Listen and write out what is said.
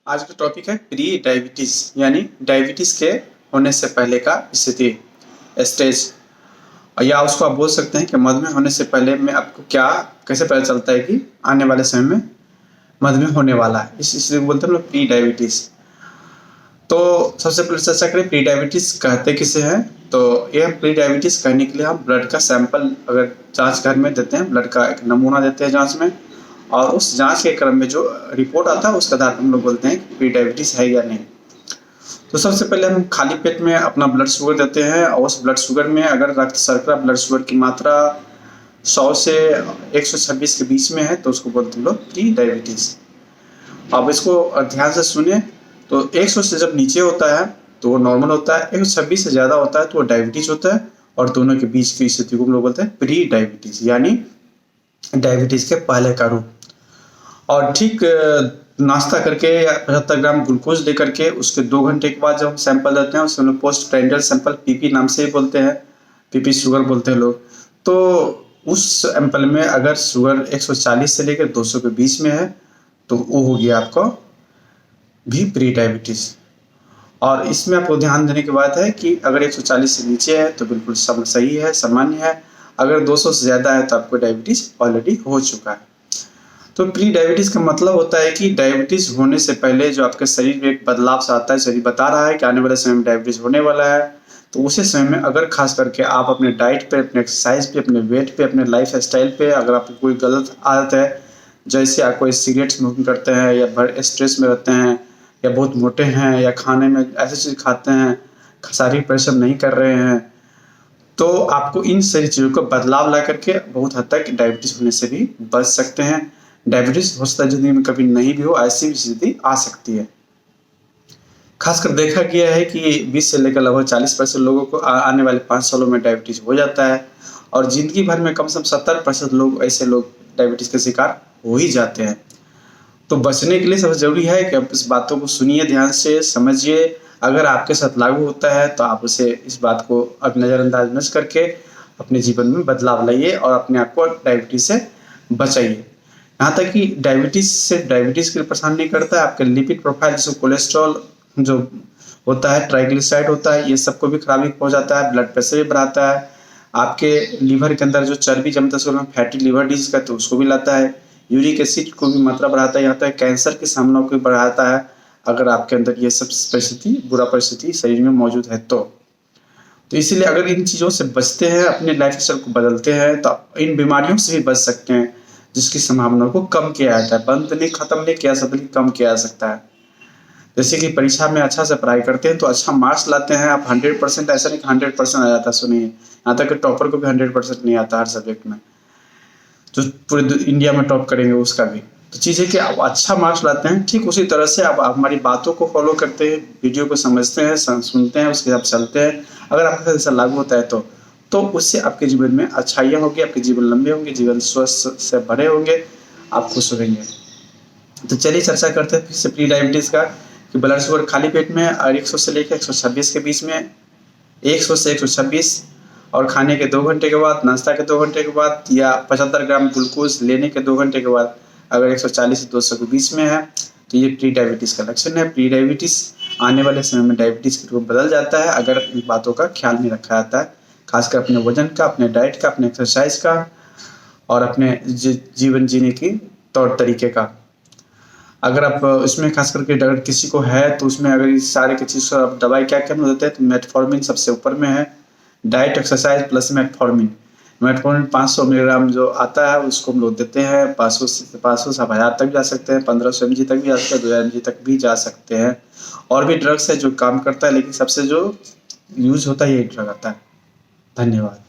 आज का टॉपिक है प्री डायबिटीज यानी डायबिटीज के होने से पहले का स्थिति स्टेज, या उसको आप बोल सकते हैं कि मधुमेह होने से पहले में आपको क्या कैसे पता चलता है कि आने वाले समय में मधुमेह होने वाला है। इस स्थिति को बोलते हैं लोग प्री डायबिटीज। तो सबसे पहले चर्चा करें प्री डायबिटीज कहते किसे हैं। तो ये प्री डायबिटीज कहने के लिए हम ब्लड का सैंपल अगर जांच घर में देते हैं, ब्लड का एक नमूना देते हैं जांच में, और उस जांच के क्रम में जो रिपोर्ट आता है उसके आधार पर हम लोग बोलते हैं कि प्री डायबिटीज है या नहीं। तो सबसे पहले हम खाली पेट में अपना ब्लड शुगर देते हैं, और उस ब्लड शुगर में अगर रक्त शर्करा ब्लड शुगर की मात्रा 100 से 126 के बीच में है तो उसको बोलते हैं लोग प्री डायबिटीज। अब इसको ध्यान से सुने। तो 100 से जब नीचे होता है तो वो नॉर्मल होता है, 126 से ज़्यादा होता है तो वो डायबिटीज होता है, और दोनों के बीच की स्थिति को हम लोग बोलते हैं प्री डायबिटीज यानी डायबिटीज के पहले का रूप। और ठीक नाश्ता करके या 75 ग्राम ग्लूकोज लेकर के उसके 2 घंटे के बाद जब हम सैंपल देते हैं उसको हम लोग पोस्ट प्रेंडियल सैंपल पीपी नाम से ही बोलते हैं, पीपी शुगर बोलते हैं लोग। तो उस सैंपल में अगर शुगर 140 से लेकर 200 के बीच में है तो वो हो गया आपका भी प्री डायबिटीज। और इसमें आपको ध्यान देने की बात है कि अगर 140 से नीचे है तो बिल्कुल सब सही है, सामान्य है। अगर 200 से ज़्यादा है तो आपको डायबिटीज ऑलरेडी हो चुका है। तो प्री डायबिटीज का मतलब होता है कि डायबिटीज होने से पहले जो आपके शरीर में एक बदलाव सा आता है, शरीर बता रहा है कि आने वाले समय में डायबिटीज होने वाला है। तो उसी समय में अगर खास करके आप अपने डाइट पे, अपने एक्सरसाइज पे, अपने वेट पे, अपने लाइफ स्टाइल पे अगर आपको कोई गलत आदत है, जैसे आप कोई सिगरेट स्मोकिंग करते हैं या बड़े स्ट्रेस में रहते हैं या बहुत मोटे हैं या खाने में ऐसी चीज़ खाते हैं, शारीरिक परिश्रम नहीं कर रहे हैं, तो आपको इन सारी चीज़ों को बदलाव ला करके बहुत हद तक डायबिटीज होने से भी बच सकते हैं। डायबिटीज हो सकता है जिंदगी में कभी नहीं भी हो, ऐसी भी स्थिति आ सकती है। खासकर देखा गया है कि 20 से लेकर लगभग 40% लोगों को आने वाले 5 सालों में डायबिटीज हो जाता है, और जिंदगी भर में कम से कम 70% लोग ऐसे लोग डायबिटीज के शिकार हो ही जाते हैं। तो बचने के लिए सबसे जरूरी है कि आप इस बातों को सुनिए, ध्यान से समझिए। अगर आपके साथ लागू होता है तो आप उसे इस बात को अब नज़रअंदाज न करके अपने जीवन में बदलाव लाइए और अपने आप को डायबिटीज से बचाइए। यहाँ तक कि डायबिटीज सिर्फ डायबिटीज के लिए परेशान नहीं करता है, आपके लिपिड प्रोफाइल जैसे कोलेस्ट्रॉल जो होता है, ट्राइग्लिसराइड होता है, ये सबको भी खराबी पहुँचाता है, ब्लड प्रेशर भी बढ़ाता है, आपके लीवर के अंदर जो चर्बी जमता है उसको हम फैटी लीवर डिजीज कहते हैं उसको भी लाता है, यूरिक एसिड को भी मात्रा बढ़ाता है, यहाँ तक कैंसर की संभावना को भी बढ़ाता है अगर आपके अंदर ये सब परिस्थिति, बुरा परिस्थिति शरीर में मौजूद है तो इसीलिए अगर इन चीज़ों से बचते हैं, अपने लाइफ स्टाइल को बदलते हैं तो इन बीमारियों से भी बच सकते हैं, जिसकी संभावना को कम किया जाता है। बंद नहीं, खत्म नहीं किया सकता, लेकिन कम किया जा सकता है। जैसे कि परीक्षा में अच्छा से पढ़ाई करते हैं तो अच्छा मार्क्स लाते हैं आप 100%, ऐसा नहीं कि 100% आ जाता, सुनिए, यहाँ तक कि टॉपर को भी 100% नहीं आता हर सब्जेक्ट में, जो पूरे इंडिया में टॉप करेंगे उसका भी। तो चीज़ है कि आप अच्छा मार्क्स लाते हैं, ठीक उसी तरह से आप हमारी बातों को फॉलो करते हैं, वीडियो को समझते हैं, सुनते हैं, उसके हिसाब चलते हैं। अगर आपके साथ ऐसा लागू होता है तो उससे आपके जीवन में अच्छाइयाँ होगी, आपके जीवन लंबे होंगे, जीवन स्वस्थ से भरे होंगे, आप खुश रहेंगे। तो चलिए चर्चा करते हैं फिर से प्री डायबिटीज़ का, कि ब्लड शुगर खाली पेट में और 100 से लेकर 126 के बीच में, 100 से 126, और खाने के 2 घंटे के बाद, नाश्ता के 2 घंटे के बाद, या 75 ग्राम ग्लूकोज लेने के 2 घंटे के बाद अगर 140 से 200 के बीच में है तो ये प्री डायबिटीज का लक्षण है। प्री डायबिटीज आने वाले समय में डायबिटीज के रूप बदल जाता है अगर इन बातों का ख्याल नहीं रखा जाता है, खासकर अपने वजन का, अपने डाइट का, अपने एक्सरसाइज का, और अपने जीवन जीने की तौर तरीके का। अगर आप इसमें खास करके अगर किसी को है तो उसमें अगर इस सारे की चीज़ आप दवाई क्या क्या देते हैं तो मेटफॉर्मिन सबसे ऊपर में है, diet, exercise plus metformin. Metformin 500 milligram जो आता है उसको हम लोग देते हैं, 500 से 1000 तक जा सकते हैं, 1500 mg तक भी जा सकते हैं, 2000 mg तक भी जा सकते हैं। और भी ड्रग्स है जो काम करता है, लेकिन सबसे जो यूज होता है ये ड्रग आता है। धन्यवाद।